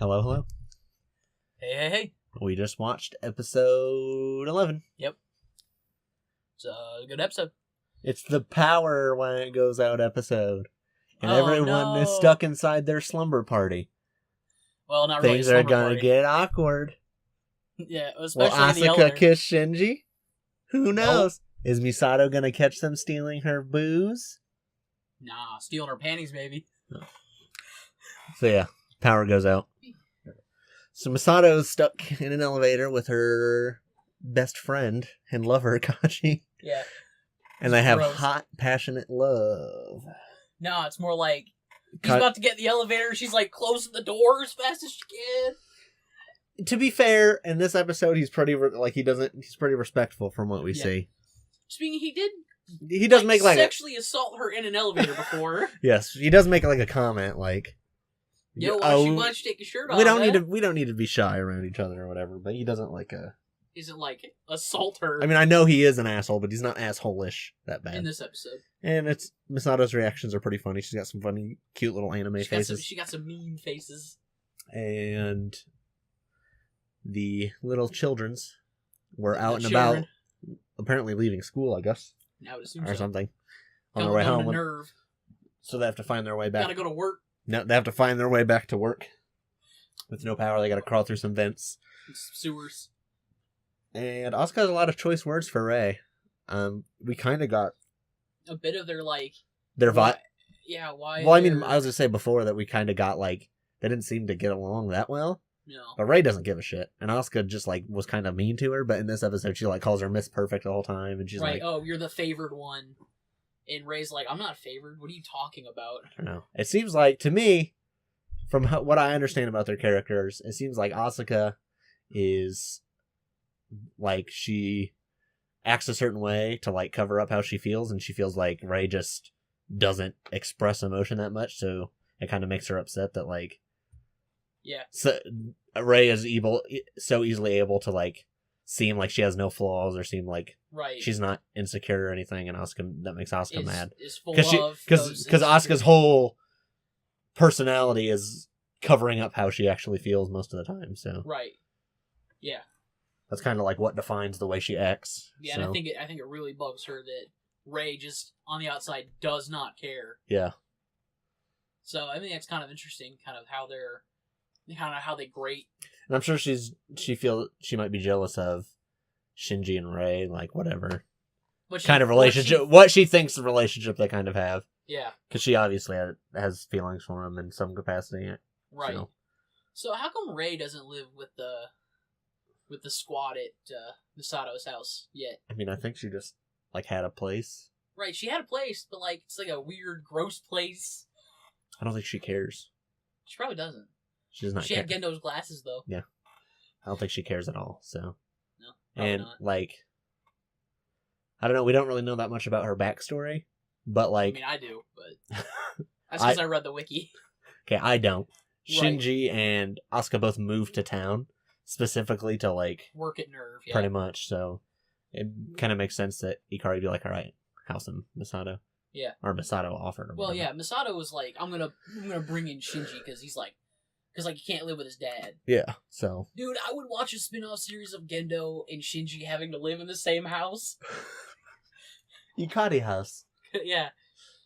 Hello, hello. Hey. We just watched episode 11. Yep. It's a good episode. It's the power when it goes out episode. And Oh, everyone is no. stuck inside their slumber party. Well, not really. Things are gonna get awkward. Yeah, Will especially in the Asuka elevator. kiss Shinji? Who knows? Is Misato gonna catch them stealing her booze? Nah, stealing her panties, maybe. So yeah, power goes out. So Misato's stuck in an elevator with her best friend and lover, Kachi. Yeah. And they have Gross. hot, passionate love. No, it's more like he's about to get in the elevator. She's like closing the door as fast as she can. To be fair, in this episode, he's pretty he's pretty respectful from what we see. Speaking, he did. He does make like sexually assault her in an elevator before. yes, he does make like a comment like, Yo, why don't you take your shirt off? we don't need to be shy around each other or whatever. But he doesn't like Isn't like assault her. I mean, I know he is an asshole, but he's not asshole-ish that bad. In this episode, and it's Misato's reactions are pretty funny. She's got some funny, cute little anime faces. She got some mean faces. And the little childrens were out and about, apparently leaving school, I guess, I would assume or so. something, on their way Down home. to nerve. So they have to find their way back. Gotta go to work. No, they have to find their way back to work. With no power, they gotta crawl through some vents. Sewers. And Asuka has a lot of choice words for Rei. We kind of got A bit of their like. their vibe. Yeah, why? Well, I mean, I was gonna say before that we kind of got like they didn't seem to get along that well. No. But Rei doesn't give a shit, and Asuka just like was kind of mean to her. But in this episode, she like calls her Miss Perfect the whole time, and she's Right. like, Oh, you're the favored one. And Rei's like, I'm not favored. What are you talking about? I don't know. It seems like to me, from what I understand about their characters, it seems like Asuka is like she acts a certain way to like cover up how she feels, and she feels like Rei just doesn't express emotion that much, so it kind of makes her upset that like Yeah. so Rei is so easily able to like seem like she has no flaws or seem like Right. she's not insecure or anything, and that makes Asuka mad Is full because of because Asuka's whole personality is covering up how she actually feels most of the time. So Right. Yeah. that's kind of like what defines the way she acts. Yeah, so, and I think it really bugs her that Rei just on the outside does not care. yeah. So I think that's kind of interesting, kind of how they grate. And I'm sure she feels she might be jealous of Shinji and Rei, like whatever kind of relationship, what she thinks the relationship they kind of have. Yeah. Because she obviously has feelings for him in some capacity. Right. So how come Rei doesn't live with the squad at Misato's house yet? I mean, I think she just like had a place. Right, she had a place, but like it's like a weird, gross place. I don't think she cares. She probably doesn't. She does not She care. had Gendo's glasses though. Yeah. I don't think she cares at all. So. No, probably And not. like, I don't know. We don't really know that much about her backstory, but I like, mean, I do, but that's because I read the wiki. okay, I don't. Right. Shinji and Asuka both moved to town specifically to like Work at Nerve, yeah. pretty much. So it kind of makes sense that Ikari would be like, all right, house him, Misato. Yeah. Or Misato offered her. Well, yeah, Misato was like, I'm gonna bring in Shinji because he can't live with his dad. Yeah. So. Dude, I would watch a spin-off series of Gendo and Shinji having to live in the same house. Ikari house. Yeah.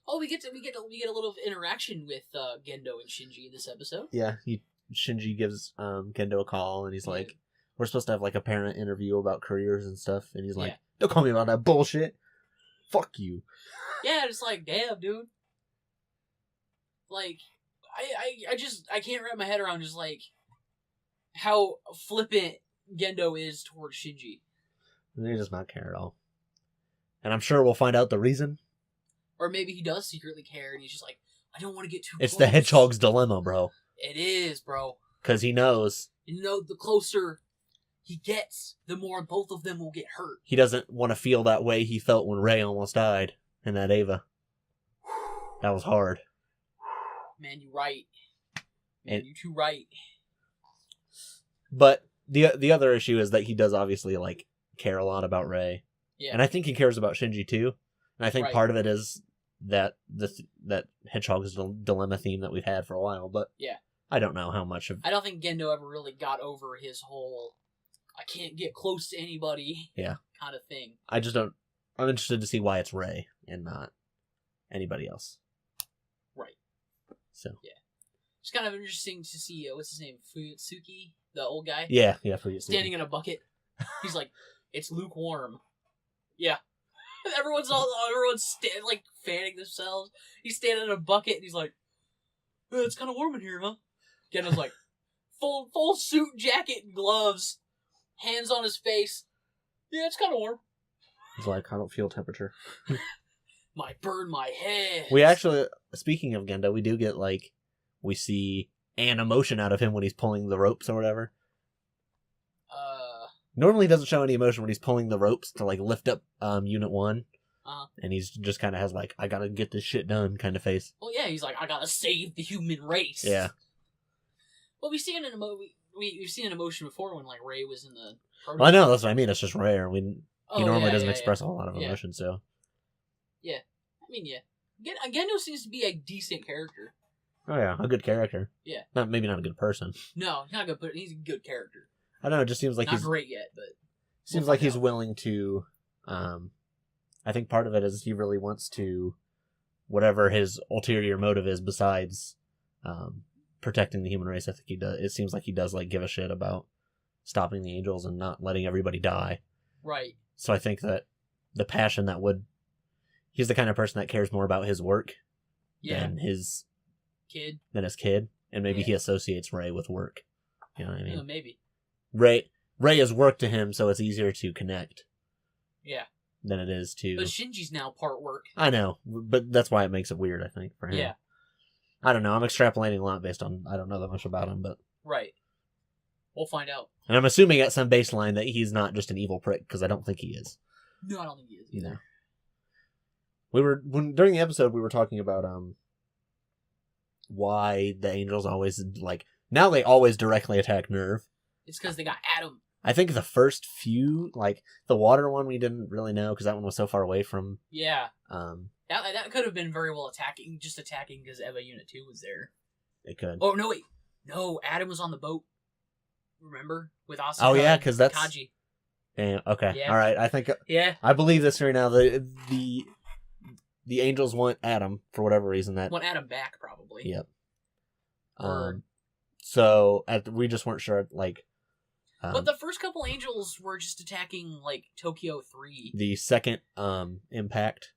Oh, we get a little interaction with Gendo and Shinji in this episode. Yeah. Shinji gives Gendo a call and he's like, Yeah. we're supposed to have like a parent interview about careers and stuff, and he's like, Yeah. don't call me about that bullshit. Fuck you. Yeah, it's like, damn, dude. Like, I can't wrap my head around just like how flippant Gendo is towards Shinji. And he does not care at all. And I'm sure we'll find out the reason. Or maybe he does secretly care and he's just like, I don't want to get too It's close. the hedgehog's dilemma, bro. It is, bro. Because he knows You know, the closer he gets, the more both of them will get hurt. he doesn't want to feel that way he felt when Rei almost died in that Ava. That was hard. Man, you right. Man, And- you too right. But the other issue is that he does obviously like care a lot about Rei. Yeah. And I think he cares about Shinji too. And I think Right. part of it is that that hedgehog's dilemma theme that we've had for a while. But Yeah. I don't know how much of... I don't think Gendo ever really got over his whole I can't get close to anybody kind of thing. I just don't... I'm interested to see why it's Rei and not anybody else. Right. So. Yeah. It's kind of interesting to see, what's his name? Fuyutsuki? The old guy? Yeah, Fuyutsuki. Standing in a bucket. He's like, it's lukewarm. Yeah. Everyone's like fanning themselves. He's standing in a bucket and he's like, it's kind of warm in here, huh? Gendo's like, full suit, jacket, and gloves. Hands on his face. Yeah, it's kind of warm. He's like, I don't feel temperature. Might burn my head. We actually, speaking of Gendo, we do get, like, we see an emotion out of him when he's pulling the ropes or whatever. Normally he doesn't show any emotion when he's pulling the ropes to, like, lift up Unit 1. And he's just kind of has, like, I gotta get this shit done kind of face. Well, yeah, he's like, I gotta save the human race. Yeah. Well, we've seen an emotion before when, like, Rei was in the... Well, I know, that's what I mean. It's just rare. He normally doesn't express a whole lot of emotion, so... Yeah. I mean, yeah. Gendo seems to be a decent character. Oh, yeah. A good character. Yeah. Maybe not a good person. No, he's not good, but he's a good character. I don't know, it just seems like not great yet, but... Seems like he's willing to... I think part of it is he really wants to... Whatever his ulterior motive is besides protecting the human race, I think he does. It seems like he does, like, give a shit about stopping the angels and not letting everybody die. Right. So I think that the passion that would... He's the kind of person that cares more about his work than his kid. And maybe he associates Rei with work. You know what I mean? Yeah, maybe. Rei is work to him, so it's easier to connect. Yeah. Than it is to... But Shinji's now part work. I know, but that's why it makes it weird, I think, for him. Yeah. I don't know, I'm extrapolating a lot based on... I don't know that much about him, but... Right. We'll find out. And I'm assuming at some baseline that he's not just an evil prick, because I don't think he is. No, I don't think he is either. During the episode, we were talking about why the angels always, like... Now they always directly attack Nerve. It's because they got Adam. I think the first few, like, the water one we didn't really know, because that one was so far away from... Yeah. That could have been very well attacking because Eva Unit 2 was there. It could. Oh, no, wait. No, Adam was on the boat. Remember? With Asuka. Oh, yeah, because that's... Kaji. Yeah, okay. Yeah. All right, I think... Yeah. I believe this right now. The angels want Adam, for whatever reason. Want Adam back, probably. Yep. So, we just weren't sure, like... but the first couple angels were just attacking, like, Tokyo-3. The second impact,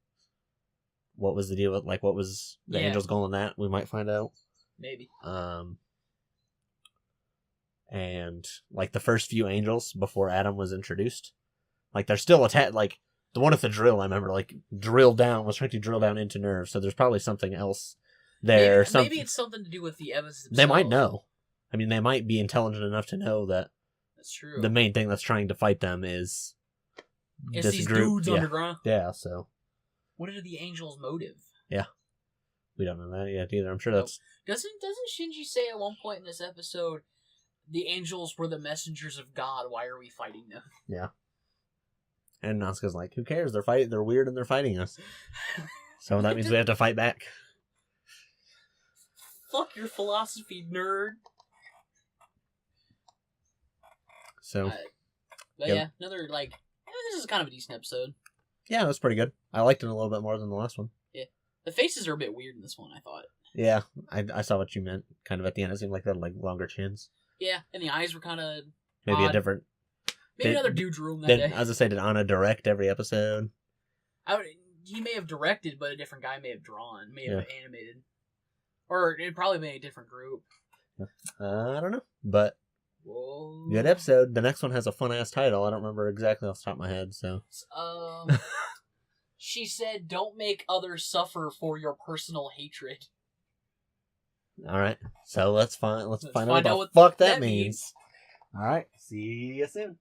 what was the deal with, like, what was the angels' goal in that? We might find out. Maybe. And, like, the first few angels before Adam was introduced, like, they're still like, the one with the drill, I remember, like, was trying to drill down into Nerve, so there's probably something else there. Maybe it's something to do with the Evas themselves. They might know. I mean, they might be intelligent enough to know that that's true. The main thing that's trying to fight them is this these group. Dudes underground. Yeah, so. What are the angels' motive? Yeah. We don't know that yet either. I'm sure that's... Doesn't Shinji say at one point in this episode, the angels were the messengers of God, why are we fighting them? Yeah. And Natsuka's like, who cares? They're weird and they're fighting us. So that means we have to fight back. Fuck your philosophy, nerd. So, but yeah, another, like, this is kind of a decent episode. Yeah, that's pretty good. I liked it a little bit more than the last one. Yeah. The faces are a bit weird in this one, I thought. Yeah, I saw what you meant. Kind of at the end, it seemed like they had, like, longer chins. Yeah, and the eyes were kind of maybe odd. A different... Maybe another dude drew him that day. As I say, did Anna direct every episode? He may have directed, but a different guy may have drawn, may have animated. Or it probably made a different group. I don't know, but... Whoa. Good episode. The next one has a fun-ass title. I don't remember exactly off the top of my head, so... She said, don't make others suffer for your personal hatred. Alright, so let's find out what the fuck that means. Alright, see you soon.